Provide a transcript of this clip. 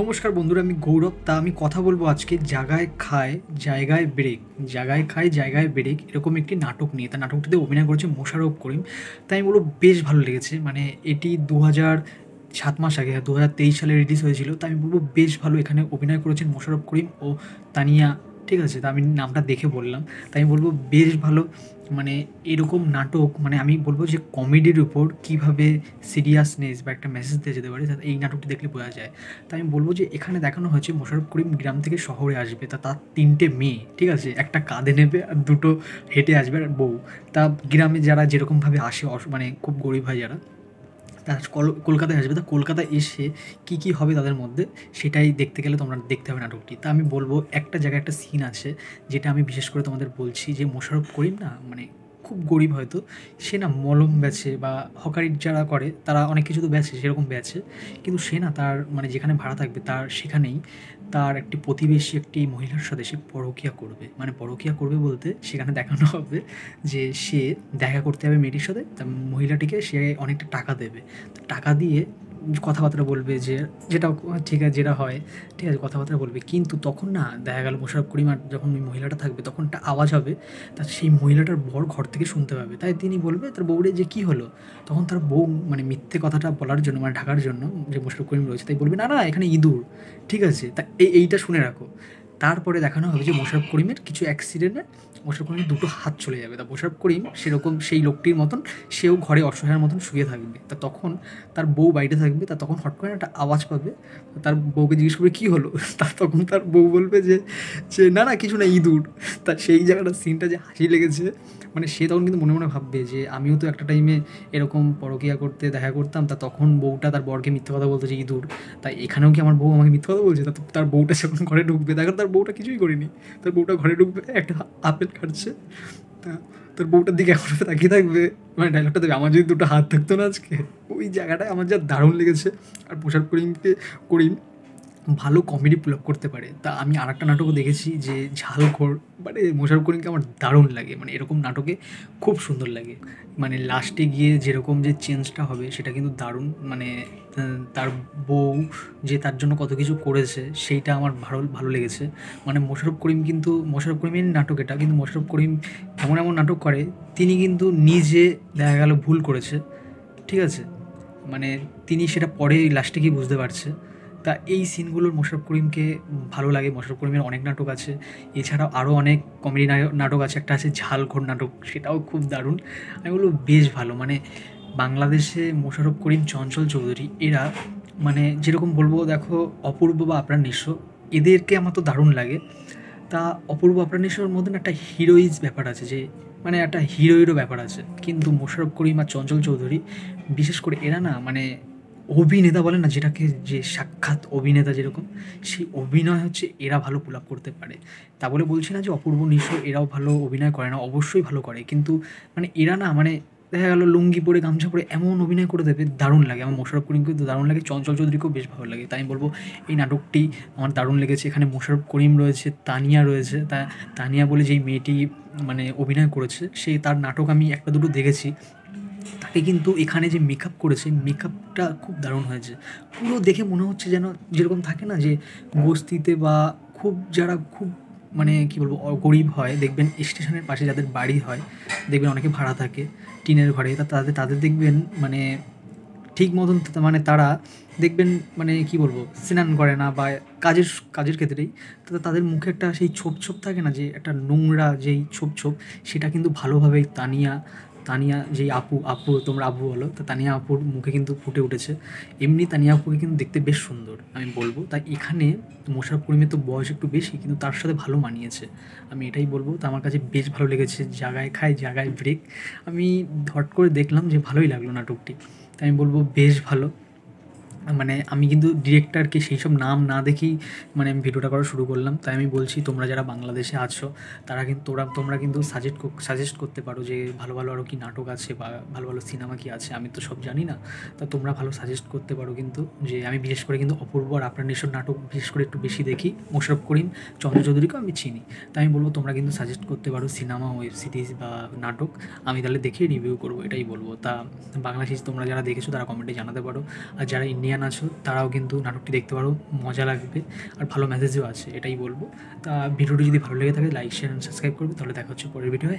নমস্কার বন্ধুরা, আমি গৌরব। তা আমি কথা বলবো আজকে জায়গায় খায় জায়গায় ব্রেক, জায়গায় খায় জায়গায় ব্রেক এরকম একটি নাটক নিয়ে। তা নাটকটিতে অভিনয় করেছে মোশাররফ করিম। তাই আমি বলবো বেশ ভালো লেগেছে। মানে এটি 7 মাস আগে 2023 সালে রিলিজ হয়েছিল। তা আমি বলবো বেশ ভালো। এখানে অভিনয় করেছেন মোশাররফ করিম ও তানিয়া। ঠিক আছে, তা আমি নামটা দেখে বললাম। তাই আমি বলবো বেশ ভালো। মানে এরকম নাটক, মানে আমি বলবো যে কমেডির উপর কীভাবে সিরিয়াসনেস বা একটা মেসেজ দিয়ে যেতে পারে, এই নাটকটি দেখলে বোঝা যায়। তাই আমি বলবো যে এখানে দেখানো হয়েছে মোশাররফ করিম গ্রাম থেকে শহরে আসবে। তার 3টে মেয়ে, ঠিক আছে, একটা কাঁধে নেবে আর 2টো হেঁটে আসবে আর বউ। তা গ্রামে যারা যেরকমভাবে আসে, মানে খুব গরিব হয় যারা, তারা কলকাতায় আসবে। তা কলকাতায় এসে কী কী হবে তাদের মধ্যে, সেটাই দেখতে গেলে তোমরা দেখতে হবে নাটকটি। তা আমি বলবো একটা জায়গায় একটা সিন আছে, যেটা আমি বিশেষ করে তোমাদের বলছি, যে মোশাররফ করিম না, মানে খুব গরিব হয়তো, সে না মলম বেচে বা হকারি যারা করে তারা অনেক কিছু তো বেচে, সেরকম বেচে। কিন্তু সে না, তার মানে যেখানে ভাড়া থাকবে তার সেখানেই তার একটি প্রতিবেশী একটি মহিলার সাথে সে পরকীয়া করবে। মানে পরকীয়া করবে বলতে সেখানে দেখানো হবে যে সে দেখা করতে যাবে মেয়েটির সাথে। তা মহিলাটিকে সে অনেকটা টাকা দেবে। টাকা দিয়ে কথাবার্তা বলবে, যে যেটা ঠিক আছে, যেটা হয়, ঠিক আছে, কথাবার্তা বলবে। কিন্তু তখন না দেখা গেল মোশাররফ করিম আর যখন ওই মহিলাটা থাকবে, তখন একটা আওয়াজ হবে। তা সেই মহিলাটার বর ঘর থেকে শুনতে পাবে। তাই তিনি বলবে তার বউরে যে কী হলো। তখন তার বউ মানে মিথ্যে কথাটা বলার জন্য, মানে ঢাকার জন্য, যে মোশাররফ করিম রয়েছে, তাই বলবে না না এখানে ইঁদুর। ঠিক আছে, তা এইটা শুনে রাখো। তারপরে দেখানো হবে যে মোশাররফ করিমের কিছু অ্যাক্সিডেন্টে মোশাররফ করিমের 2টো হাত চলে যাবে। তা মোশাররফ করিম সেরকম সেই লোকটির মতন সেও ঘরে অসহায়ের মতন শুয়ে থাকবে। তা তখন তার বউ বাইরে থাকবে। তা তখন হট করে একটা আওয়াজ পাবে। তার বউকে জিজ্ঞেস করবে কী হলো। তখন তার বউ বলবে যে যে না না কিছু না, ইঁদুর। তা সেই জায়গাটা সিনটা যে হাসি লেগেছে। মানে সে তখন কিন্তু মনে মনে ভাববে যে আমিও তো একটা টাইমে এরকম পরকীয়া করতে দেখা করতাম। তা তখন বউটা তার বরকে মিথ্যে কথা বলতো যে ইঁদুর। তাই এখানেও কি আমার বউ আমাকে মিথ্যে কথা বলছে। তার বউটা যখন ঘরে ঢুকবে, দেখো তার বউটা কিছুই করেনি। তার বউটা ঘরে ঢুকবে, একটা আপেল খাচ্ছে। তা তোর বউটার দিকে এখন তাকিয়ে থাকবে। মানে ডায়লগটা দেবে, আমার যদি 2টো হাত থাকতো না আজকে। ওই জায়গাটায় আমার যা দারুণ লেগেছে। আর মোশাররফ করিম ভালো কমেডি পুল আপ করতে পারে। তা আমি আরেকটা নাটকও দেখেছি যে ঝালখোর। মানে মোশাররফ করিমকে আমার দারুণ লাগে। মানে এরকম নাটকে খুব সুন্দর লাগে। মানে লাস্টে গিয়ে যেরকম যে চেঞ্জটা হবে সেটা কিন্তু দারুণ। মানে তার বউ যে তার জন্য কত কিছু করেছে সেইটা আমার ভালো ভালো লেগেছে। মানে মোশাররফ করিমের নাটক এটা, কিন্তু মোশাররফ করিম এমন এমন নাটক করে, তিনি কিন্তু নিজে দেখা গেল ভুল করেছে। ঠিক আছে, মানে তিনি সেটা পরে লাস্টে গিয়ে বুঝতে পারছে। তা এই সিনগুলোর মোশাররফ করিমকে ভালো লাগে। মোশাররফ করিমের অনেক নাটক আছে, এছাড়াও আরও অনেক কমেডি নাটক আছে। একটা আছে ঝালখোর নাটক, সেটাও খুব দারুণ। আমি বলবো বেশ ভালো। মানে বাংলাদেশে মোশাররফ করিম, চঞ্চল চৌধুরী, এরা মানে যেরকম বলবো, দেখো অপূর্ব বা আপ্রাণ নিঃস্ব, এদেরকে আমার তো দারুণ লাগে। তা অপূর্ব আপ্রাণ নিঃস্বর মধ্যে না একটা হিরোইজ ব্যাপার আছে, যে মানে একটা হিরোইরও ব্যাপার আছে। কিন্তু মোশাররফ করিম আর চঞ্চল চৌধুরী বিশেষ করে এরা না, মানে অভিনেতা বলে না যেটাকে, যে সাক্ষাৎ অভিনেতা যেরকম, সেই অভিনয় হচ্ছে এরা ভালো পুল আপ করতে পারে। তা বলে বলছি না যে অপূর্ব নিঃস্ব এরাও ভালো অভিনয় করে না, অবশ্যই ভালো করে। কিন্তু মানে এরা না, মানে দেখা গেল লুঙ্গি পরে গামছা পরে এমন অভিনয় করে দেবে, দারুণ লাগে। আমার মোশাররফ করিমকেও তো দারুণ লাগে, চঞ্চল চৌধুরীকেও বেশ ভালো লাগে। তাই আমি বলবো এই নাটকটি আমার দারুণ লেগেছে। এখানে মোশাররফ করিম রয়েছে, তানিয়া রয়েছে। তানিয়া বলে যেই মেয়েটি মানে অভিনয় করেছে, তার নাটক আমি একটা দুটো দেখেছি। তাকে কিন্তু এখানে যে মেকআপ করেছে, মেকআপটা খুব দারুণ হয়েছে। পুরো দেখে মনে হচ্ছে যেন, যেরকম থাকে না যে বস্তিতে বা যারা খুব মানে কী বলবো গরিব হয়, দেখবেন স্টেশনের পাশে যাদের বাড়ি হয়, দেখবেন অনেকে ভাড়া থাকে টিনের ঘরে। তাদের দেখবেন মানে ঠিক মতন, মানে তারা দেখবেন মানে কী বলবো স্নান করে না, বা কাজের কাজের ক্ষেত্রেই তাদের মুখে একটা সেই ছোপ ছোপ থাকে না, যে একটা নোংরা যেই ছোপ ছোপ, সেটা কিন্তু ভালোভাবেই তানিয়া তানিয়া যেই আপু তোমরা আপু বলো, তো তানিয়া আপুর মুখে কিন্তু ফুটে উঠেছে। এমনি তানিয়া আপুকে কিন্তু দেখতে বেশ সুন্দর আমি বলবো। তাই এখানে মোশাররফ করিমের তো বয়স একটু বেশি, কিন্তু তার সাথে ভালো মানিয়েছে, আমি এটাই বলবো। তো আমার কাছে বেশ ভালো লেগেছে জায়গায় খায় জায়গায় ব্রেক। আমি হট করে দেখলাম যে ভালোই লাগলো নাটকটি। তাই আমি বলবো বেশ ভালো। মানে আমি কিন্তু ডিরেক্টরকে সেই সব নাম না দেখেই মানে আমি ভিডিওটা করা শুরু করলাম। তাই আমি বলছি তোমরা যারা বাংলাদেশে আছো, তারা কিন্তু তোমরা কিন্তু সাজেস্ট করতে পারো যে ভালো ভালো আরও কী নাটক আছে বা ভালো ভালো সিনেমা কী আছে। আমি তো সব জানি না, তা তোমরা ভালো সাজেস্ট করতে পারো কিন্তু। যে আমি বিশেষ করে কিন্তু অপূর্ব আর আপ্রাণ নিঃস্বর নাটক বিশেষ করে একটু বেশি দেখি। মোশাররফ করিম, চন্দ্র চৌধুরীকেও আমি চিনি। তাই আমি বলবো তোমরা কিন্তু সাজেস্ট করতে পারো সিনেমা, ওয়েব সিরিজ বা নাটক। আমি তাহলে দেখে রিভিউ করবো, এটাই বলবো। তা বাংলা সিরিজ তোমরা যারা দেখেছো তারা কমেন্টে জানাতে পারো। আর যারা ইন্ডিয়ান গার্ডিয়ান আছো তারাও কিন্তু নাটকটি দেখতে পারো, মজা লাগবে আর ভালো মেসেজও আছে, এটাই বলবো। তা ভিডিওটি যদি ভালো লেগে থাকে লাইক শেয়ার অ্যান্ড সাবস্ক্রাইব করবে। তাহলে দেখা হচ্ছে পরের ভিডিওয়ে।